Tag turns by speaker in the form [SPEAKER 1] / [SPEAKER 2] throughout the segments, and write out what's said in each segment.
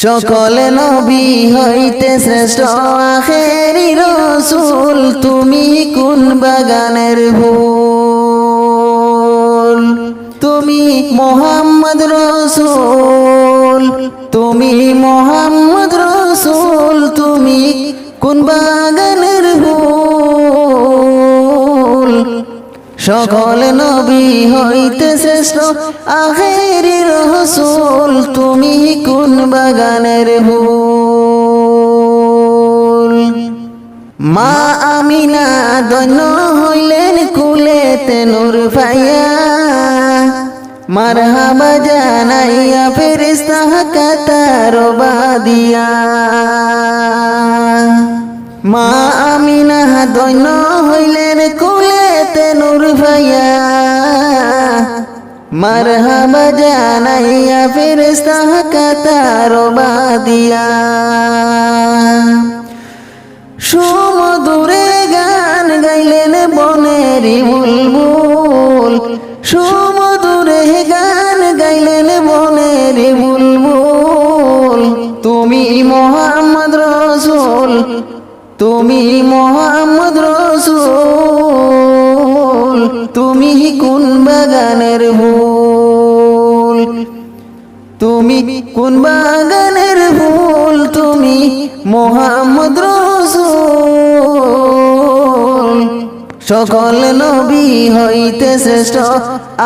[SPEAKER 1] সকল নবী হইতে শ্রেষ্ঠ আখেরি রসুল, তুমি কোন বাগানের ফুল? তুমি মোহাম্মদ রসুল, তুমি মোহাম্মদ রসুল, তুমি কোন বাগানের ফুল? সকল নবী হইতে শ্রেষ্ঠ আখেরি রসুল, তুমি কোন বাগানের ফুল? মা আমিনা ধন্য হইলেন কুলেতে নূর পাইয়া, মারহাবা জানাইয়া ফেরেশতা কাতার বাদিয়া। মা আমিনা ধন্য হইলেন কুলেতে নূর পাইয়া, মারহাবা জানাইয়া ফেরেশতা কাতার বাদিয়া। সুমধুরে গান গাইলেন বনেরি বুলবুল, সুমধুরে গান গাইলেন বনেরি বুলবুল। তুমি মোহাম্মদ রসুল, তুমি মোহাম্মদ রসুল, তুমি কোন বাগানের ফুল? তুমি কোন বাগানের ফুল? তুমি মোহাম্মদ রসুল। সকল নবী হইতে শ্রেষ্ঠ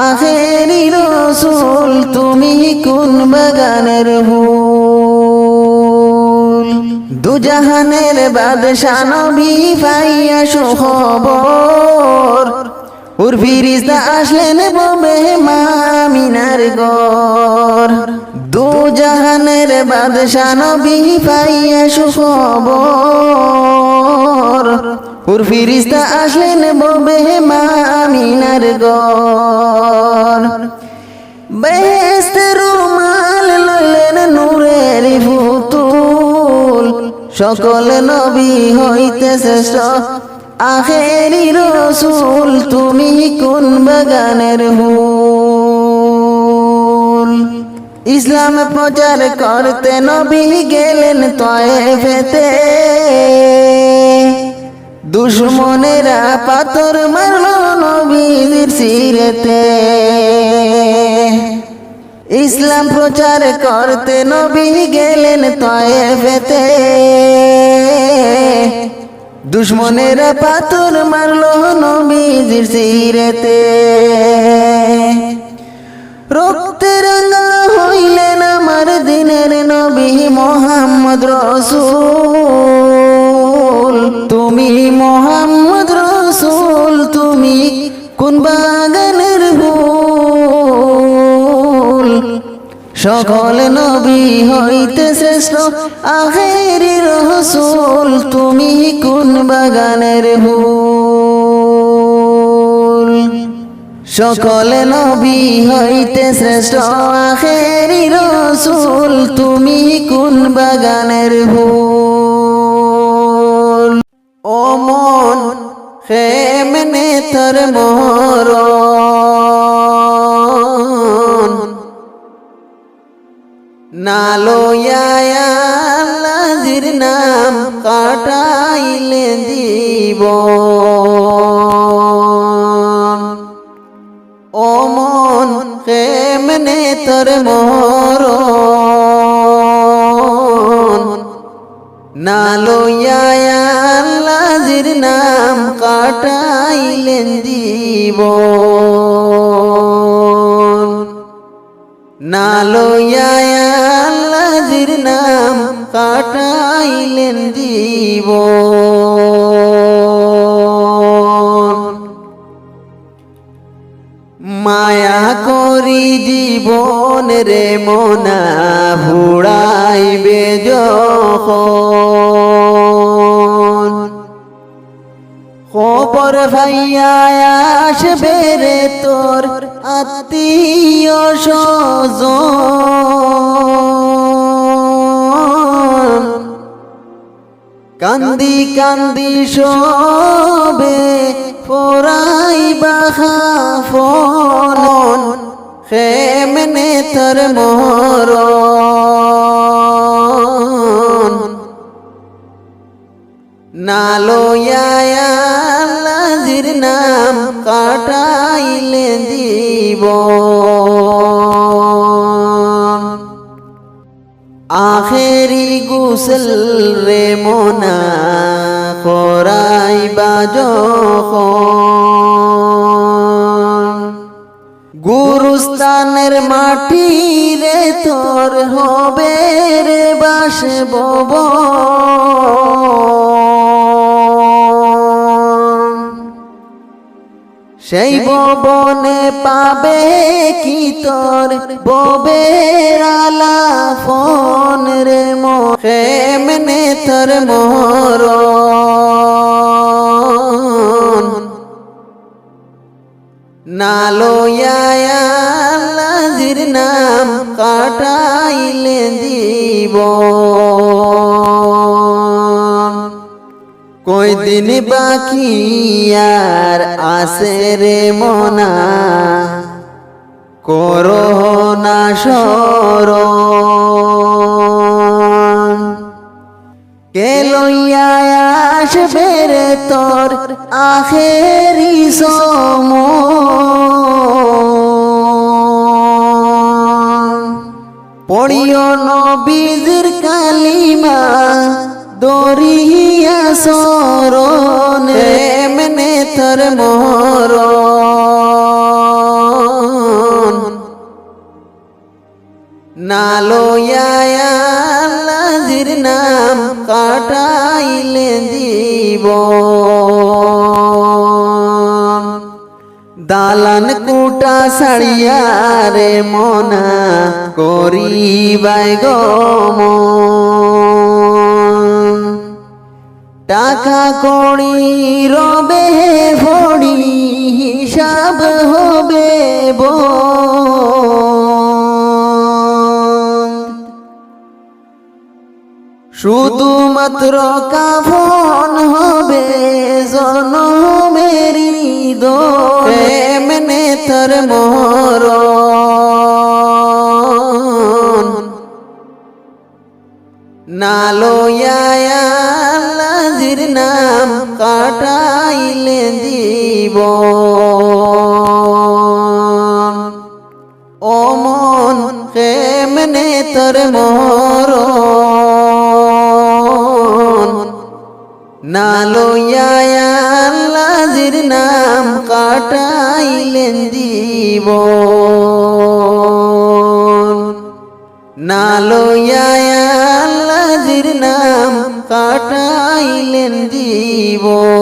[SPEAKER 1] আখেরি রসুল, তুমি কোন বাগানের ফুল? দুজাহানের বাদশা নবী পাইয়া সুখবর, ওর ফিরিস্তা আসলেন ববে মা আমিনার ঘর। দুজাহানের বাদশা নবী পাইয়া সুখবর, ওর ফিরিস্তা আসলেন ববে মা আমিনার ঘর। বেহেশতের রুমাল লইলেন নূরের ফুতুল, সকল নবী হইতে শ্রেষ্ঠ আখেরি রসুল, তুমি কোন বাগানের ফুল? ইসলাম প্রচার করতে নবী গেলেন তয়েফেতে, দুশ্মনেরা পাথর মারল নবীর সিরেতে। ইসলাম প্রচার করতে নবী গেলেন তয়েফেতে, দুশ্মনেরা পাথর মারল নবীর সিরেতে। রক্তে রাঙা হইলেন আমার দিনের নবী মোহাম্মদ রসুল, তুমি মোহাম্মদ রসুল, তুমি কোন বাগানের ফুল? সকল নবী হইতে শ্রেষ্ঠ আখেরি রসুল, তুমি কোন বাগানের ফুল? সকল নবী হইতে শ্রেষ্ঠ আখেরি রসুল, তুমি কোন বাগানের ফুল? ও মন কেমনে তোর মরণ, না লইয়া আল্লাহর নাম কাটাইলে জীবন। ও মন কেমনে তোর মরণ, না লইয়া আল্লাহর নাম কাটাইলেন জীবন। না লইয়া আল্লাহর নাম কাটাইলেন জীবন। মায়া করি জীবন রে মোনা ভুড়াইবে যখন, খবর ভাইয়া আসবে রে তোর আত্মীয় স্বজন। কান্দি কান্দি সবে পরাইবা খাফন, কেমনে তোর মরণ। না লইয়া আল্লাহর নাম কাটাইলেন জীবন। আখেরি গোসল রে মোনা করাইবা যখন, গুরুস্থানের মাটি রে তোর হবে রে বাসবব। সেই ভবনে পাবে কি তোর ববের আলাপন রে কেমনে তোর মরণ। না লইয়া আল্লাহর নাম কাটাইলেন জীবন। কই দিন বাকি আর আছে রে মনা, করো না শরণ। কে লইয়া আসবে রে তোর আখেরি সময়। পড়িও নবীর কালিমা দরিয়া সরণে এমনে তোর মরণ। না লইয়া আল্লাহর নাম কাটাইলেন জীবন। দালান কুটা ছাড়িয়া রে মনা করিবাই গমন। টাকা কড়ি রবে ভরি হিসাব হবে বন্ধ। শুধুমাত্র কাফন হবে জনমেরি দোষ, এমনে তোর মরণ। না লইয়া আল্লাহর নাম কাটাইলেন জীবন। ও মন কেমনে তোর মরণ। না লইয়া আল্লাহর নাম কাটাইলেন জীবন। না লইয়া আল্লাহর নাম কাটাইলেন জীবন।